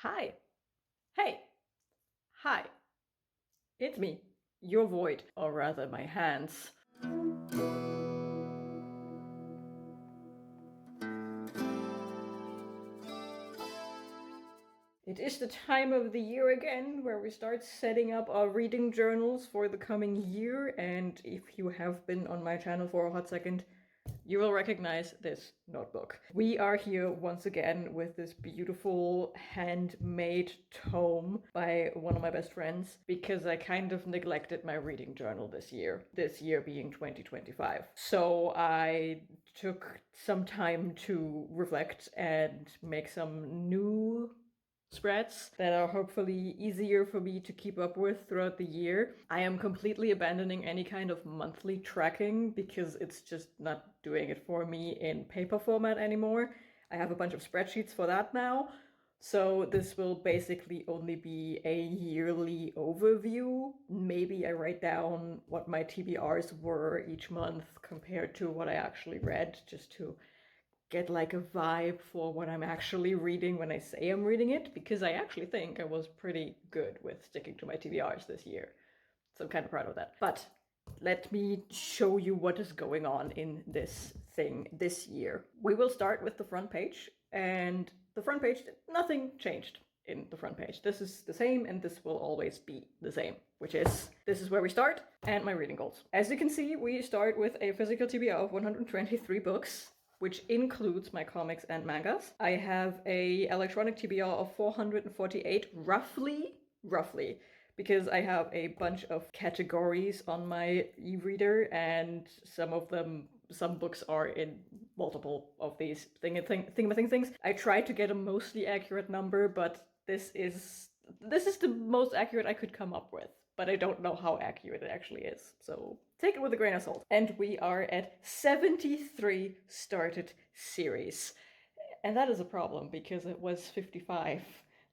Hi. Hey. Hi. It's me, your void, or rather my hands. It is the time of the year again where we start setting up our reading journals for the coming year, and if you have been on my channel for a hot second, you will recognize this notebook. We are here once again with this beautiful handmade tome by one of my best friends because I kind of neglected my reading journal this year being 2025. So I took some time to reflect and make some new spreads that are hopefully easier for me to keep up with throughout the year. I am completely abandoning any kind of monthly tracking because it's just not doing it for me in paper format anymore. I have a bunch of spreadsheets for that now. So this will basically only be a yearly overview. Maybe I write down what my TBRs were each month compared to what I actually read, just to get like a vibe for what I'm actually reading when I say I'm reading it, because I actually think I was pretty good with sticking to my TBRs this year. So I'm kind of proud of that. But let me show you what is going on in this thing this year. We will start with the front page, and the front page, nothing changed in the front page. This is the same, and this will always be the same, which is, this is where we start, and my reading goals. As you can see, we start with a physical TBR of 123 books, which includes my comics and mangas. I have a electronic TBR of 448, roughly, because I have a bunch of categories on my e-reader, and some books are in multiple of these thing things. I tried to get a mostly accurate number, but this is the most accurate I could come up with. But I don't know how accurate it actually is, so take it with a grain of salt. And we are at 73 started series. And that is a problem because it was 55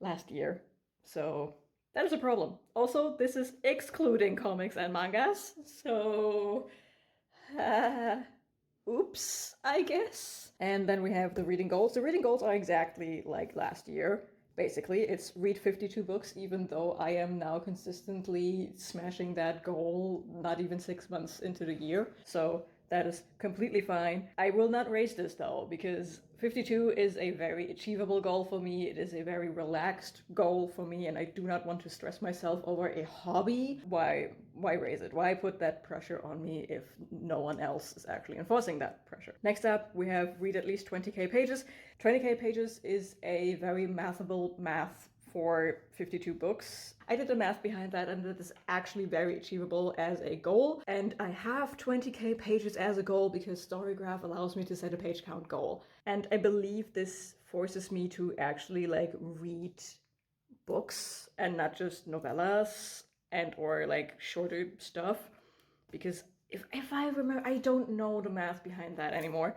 last year. So that is a problem. Also, this is excluding comics and mangas. So, oops, I guess. And then we have the reading goals. The reading goals are exactly like last year. Basically, it's read 52 books, even though I am now consistently smashing that goal not even 6 months into the year. So that is completely fine. I will not raise this though, because 52 is a very achievable goal for me. It is a very relaxed goal for me, and I do not want to stress myself over a hobby. Why raise it? Why put that pressure on me if no one else is actually enforcing that pressure? Next up, we have read at least 20k pages. 20k pages is a very mathable math for 52 books. I did the math behind that, and it is actually very achievable as a goal. And I have 20k pages as a goal because Storygraph allows me to set a page count goal. And I believe this forces me to actually like read books and not just novellas and or like shorter stuff. Because if I remember, I don't know the math behind that anymore,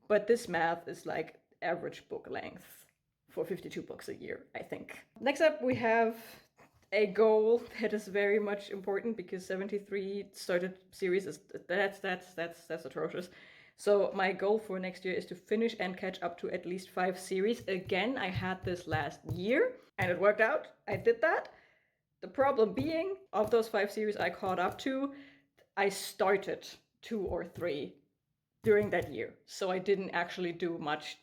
but this math is like average book length for 52 books a year, I think. Next up, we have a goal that is very much important because 73 started series is that's atrocious. So my goal for next year is to finish and catch up to at least 5 series. Again, I had this last year and it worked out. I did that. The problem being, of those 5 series I caught up to, I started 2 or 3 during that year. So I didn't actually do much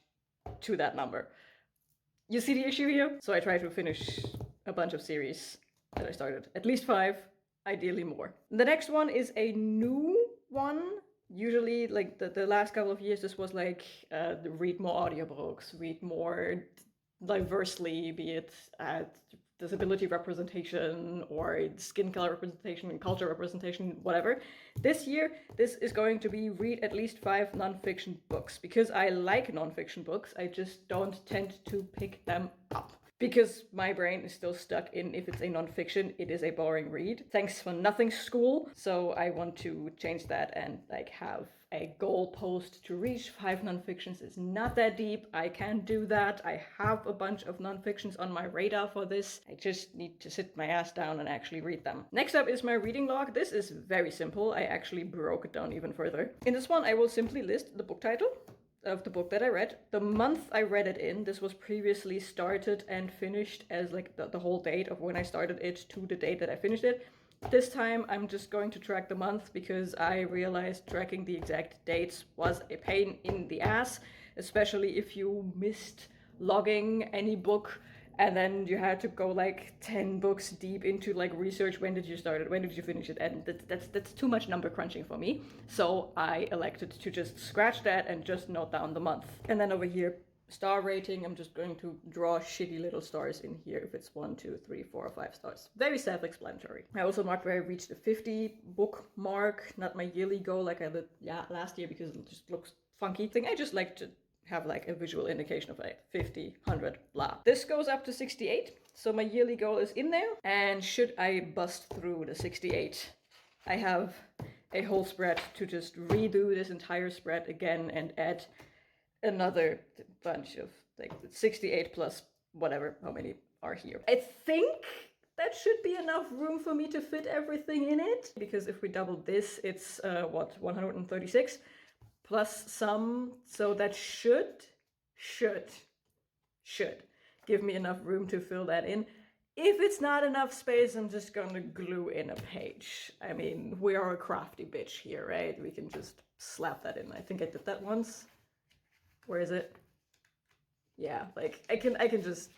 to that number. You see the issue here? So I try to finish a bunch of series that I started. At least 5, ideally more. The next one is a new one. Usually, like the last couple of years, this was like read more audiobooks, read more diversely, be it disability representation or skin color representation and culture representation, whatever. This year, this is going to be read at least 5 nonfiction books, because I like nonfiction books. I just don't tend to pick them up because my brain is still stuck in, if it's a nonfiction, it is a boring read. Thanks for nothing school. So I want to change that and like have a goal post to reach 5 nonfictions. It's not that deep. I can do that. I have a bunch of nonfictions on my radar for this. I just need to sit my ass down and actually read them. Next up is my reading log. This is very simple. I actually broke it down even further. In this one, I will simply list the book title, of the book that I read. The month I read it in, this was previously started and finished as like the whole date of when I started it to the date that I finished it. This time I'm just going to track the month because I realized tracking the exact dates was a pain in the ass, especially if you missed logging any book and then you had to go like 10 books deep into like research. When did you start it? When did you finish it? And that's too much number crunching for me. So I elected to just scratch that and just note down the month. And then over here, star rating, I'm just going to draw shitty little stars in here if it's 1, 2, 3, 4, or 5 stars. Very self-explanatory. I also marked where I reached the 50 book mark, not my yearly goal like I did last year because it just looks funky. I just like to have like a visual indication of like 50, 100, blah. This goes up to 68, so my yearly goal is in there. And should I bust through the 68, I have a whole spread to just redo this entire spread again and add another bunch of like 68 plus whatever, how many are here. I think that should be enough room for me to fit everything in it, because if we double this, it's what, 136 plus some, so that should give me enough room to fill that in. If it's not enough space, I'm just gonna glue in a page. I mean, we are a crafty bitch here, right? We can just slap that in. I think I did that once. Where is it? Yeah, like I can just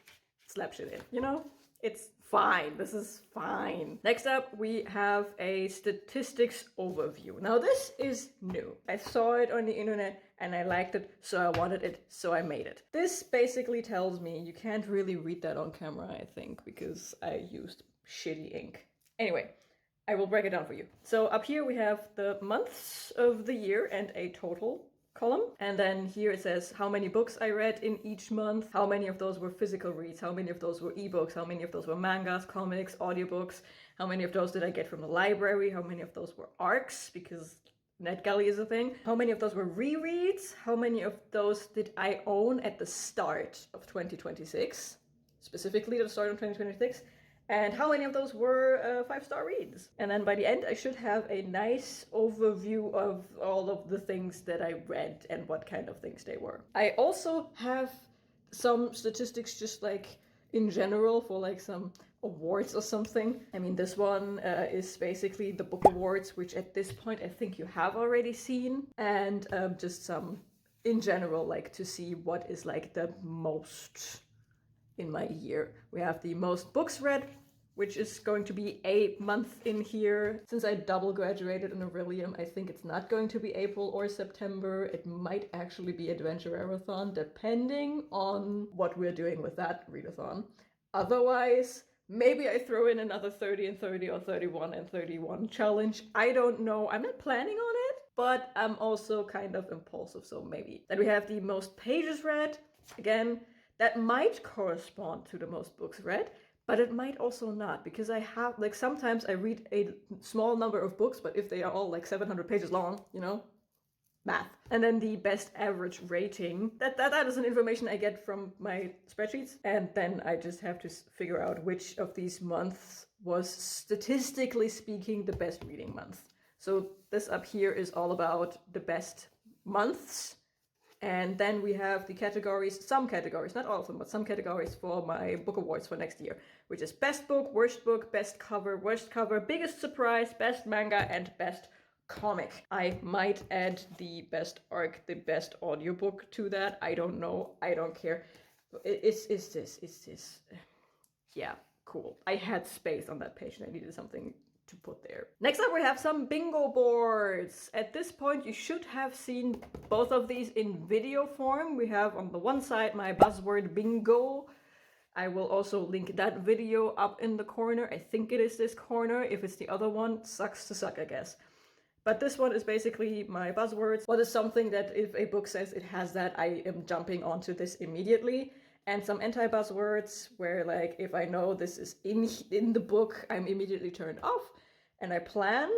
slap shit in, you know? It's fine. This is fine. Next up, we have a statistics overview. Now this is new. I saw it on the internet and I liked it, so I wanted it, so I made it. This basically tells me, you can't really read that on camera, I think, because I used shitty ink. Anyway, I will break it down for you. So up here we have the months of the year and a total column, and then here it says how many books I read in each month, how many of those were physical reads, how many of those were ebooks, how many of those were mangas, comics, audiobooks, how many of those did I get from the library, how many of those were arcs, because NetGalley is a thing, how many of those were rereads, how many of those did I own at the start of 2026, specifically at the start of 2026, and how many of those were 5-star reads. And then by the end, I should have a nice overview of all of the things that I read and what kind of things they were. I also have some statistics just like in general for like some awards or something. I mean, this one is basically the book awards, which at this point I think you have already seen, and just some in general, like to see what is like the most in my year. We have the most books read, which is going to be a month in here. Since I double graduated in Aurelium, I think it's not going to be April or September. It might actually be Adventure-arathon, depending on what we're doing with that readathon. Otherwise, maybe I throw in another 30 and 30 or 31 and 31 challenge. I don't know. I'm not planning on it, but I'm also kind of impulsive, so maybe. Then we have the most pages read. Again, that might correspond to the most books read, but it might also not, because I have, like, sometimes I read a small number of books, but if they are all like 700 pages long, you know, math. And then the best average rating, that is an information I get from my spreadsheets, and then I just have to figure out which of these months was, statistically speaking, the best reading month. So this up here is all about the best months. And then we have the categories, some categories, not all of them, but some categories for my book awards for next year, which is best book, best cover, worst cover, biggest surprise, best manga, and best comic. I might add the best arc, the best audiobook to that. I don't know. I don't care. It's this. Yeah, cool. I had space on that page and I needed something to put there. Next up, we have some bingo boards. At this point, you should have seen both of these in video form. We have on the one side my buzzword bingo. I will also link that video up in the corner. I think it is this corner. If it's the other one, sucks to suck, I guess. But this one is basically my buzzwords. What is something that if a book says it has that, I am jumping onto this immediately. And some anti-buzzwords where, like, if I know this is in the book, I'm immediately turned off. And I plan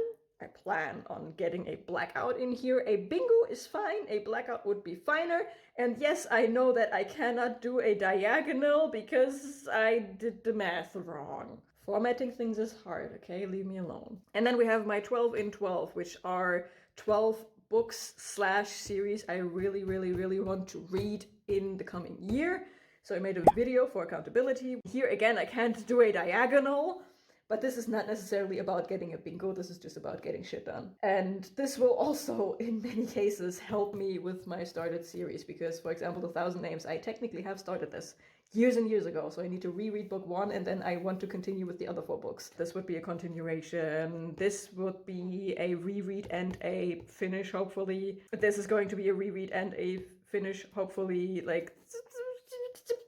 on getting a blackout in here. A bingo is fine, a blackout would be finer. And yes, I know that I cannot do a diagonal because I did the math wrong. Formatting things is hard, okay? Leave me alone. And then we have my 12 in 12, which are 12 books slash series I really, really, really want to read in the coming year. So I made a video for accountability. Here again, I can't do a diagonal, but this is not necessarily about getting a bingo, this is just about getting shit done. And this will also, in many cases, help me with my started series, because, for example, The Thousand Names, I technically have started this years and years ago, so I need to reread book 1, and then I want to continue with the other 4 books. This would be a continuation, this would be a reread and a finish, hopefully. This is going to be a reread and a finish, hopefully. Like,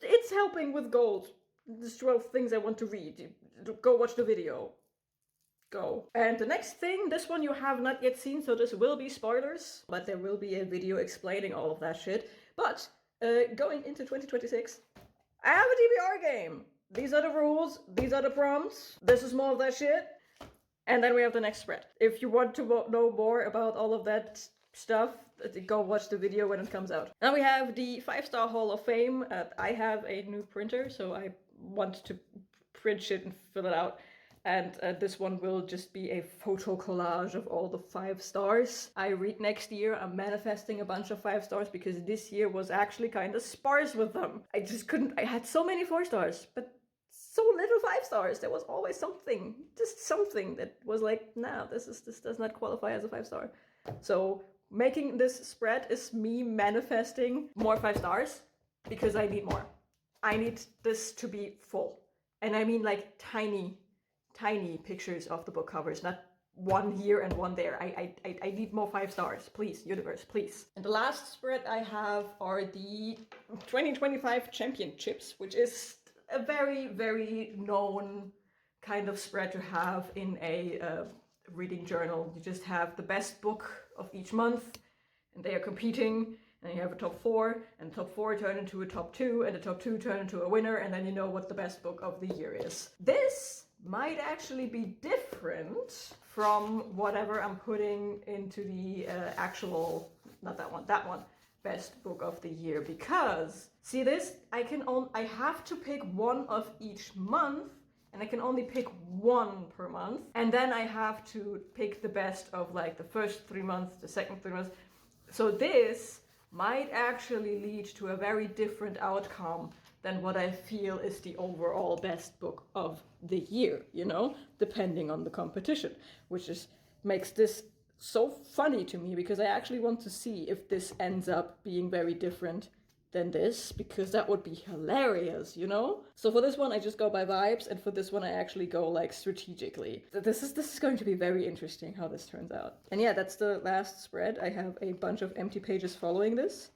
it's helping with goals. There's 12 things I want to read. Go watch the video. Go. And the next thing, this one you have not yet seen, so this will be spoilers, but there will be a video explaining all of that shit. But going into 2026, I have a TBR game. These are the rules, these are the prompts, this is more of that shit. And then we have the next spread. If you want to know more about all of that stuff, go watch the video when it comes out. Now we have the 5-star Hall of Fame. I have a new printer, so I want to print shit and fill it out. And this one will just be a photo collage of all the 5 stars I read next year. I'm manifesting a bunch of 5 stars because this year was actually kind of sparse with them. I just couldn't, I had so many 4 stars, but so little 5 stars. There was always something, just something that was like, no, this does not qualify as a 5 star. So making this spread is me manifesting more 5 stars because I need more. I need this to be full. And I mean like tiny pictures of the book covers, not one here and one there. I need more 5 stars, please, universe, please. And the last spread I have are the 2025 championships, which is a very, very known kind of spread to have in a reading journal. You just have the best book of each month, and they are competing, and you have a top 4, and the top 4 turn into a top 2, and the top 2 turn into a winner, and then you know what the best book of the year is. This might actually be different from whatever I'm putting into the actual, not that one, that one, best book of the year, because see this, I have to pick one of each month, and I can only pick 1 per month, and then I have to pick the best of like the first 3 months, the second 3 months. So this might actually lead to a very different outcome than what I feel is the overall best book of the year, you know, depending on the competition, which is makes this so funny to me, because I actually want to see if this ends up being very different than this, because that would be hilarious, you know? So for this one, I just go by vibes, and for this one, I actually go like strategically. This is going to be very interesting how this turns out. And yeah, that's the last spread. I have a bunch of empty pages following this.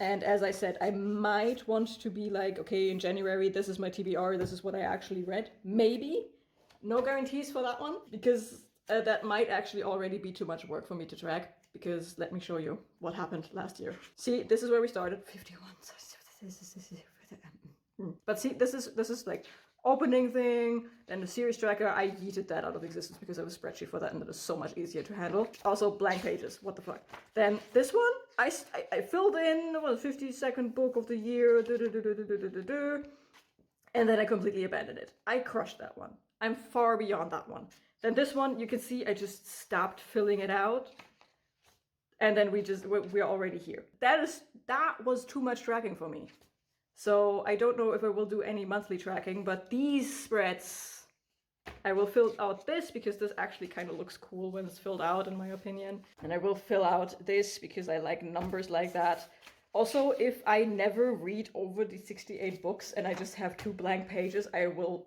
And as I said, I might want to be like, okay, in January, this is my TBR, this is what I actually read. Maybe. No guarantees for that one, because that might actually already be too much work for me to track, because let me show you what happened last year. See, this is where we started, 51. But see, this is like opening thing, then the series tracker, I yeeted that out of existence because I have a spreadsheet for that, and that is so much easier to handle. Also, blank pages, what the fuck. Then this one, I filled in, it was 52nd book of the year, and then I completely abandoned it. I crushed that one. I'm far beyond that one. Then this one, you can see I just stopped filling it out, and then we're already here. That was too much tracking for me. So I don't know if I will do any monthly tracking, but these spreads, I will fill out this because this actually kind of looks cool when it's filled out, in my opinion. And I will fill out this because I like numbers like that. Also, if I never read over the 68 books and I just have 2 blank pages, I will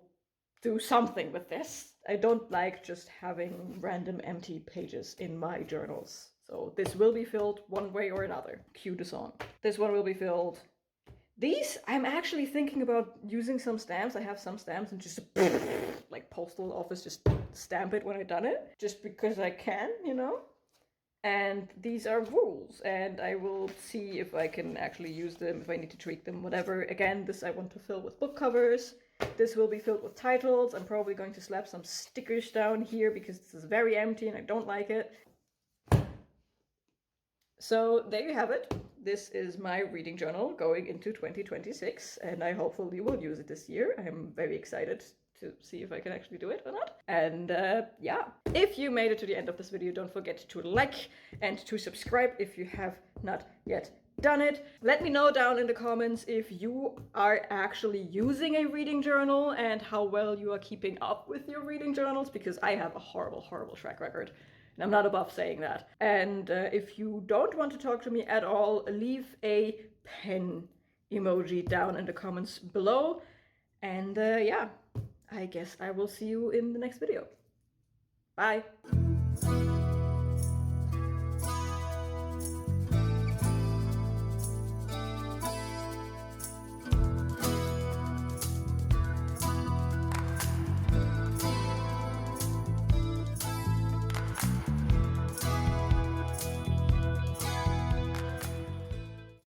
do something with this. I don't like just having random empty pages in my journals. So this will be filled one way or another. Cue the song. This one will be filled. These, I'm actually thinking about using some stamps. I have some stamps and just like postal office, just stamp it when I've done it, just because I can, you know? And these are rules, and I will see if I can actually use them, if I need to tweak them, whatever. Again, this I want to fill with book covers. This will be filled with titles. I'm probably going to slap some stickers down here because this is very empty and I don't like it. So there you have it. This is my reading journal going into 2026, and I hopefully will use it this year. I'm very excited to see if I can actually do it or not. And yeah, if you made it to the end of this video, don't forget to like and to subscribe if you have not yet done it. Let me know down in the comments if you are actually using a reading journal and how well you are keeping up with your reading journals, because I have a horrible track record. And I'm not above saying that. And if you don't want to talk to me at all, leave a pen emoji down in the comments below. And yeah, I guess I will see you in the next video. Bye!